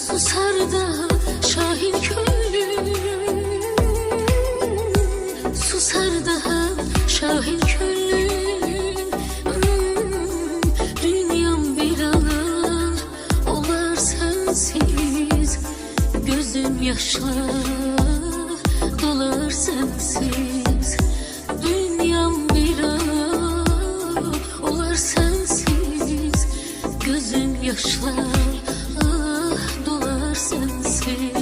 Susar da Şahin könlüm, susar daha Şahin könlüm. Dünyam bir alan olar sensiz, gözüm yaşla dolar sensiz. Dünyam bir alan olar sensiz, gözüm yaşla dolar sensiz.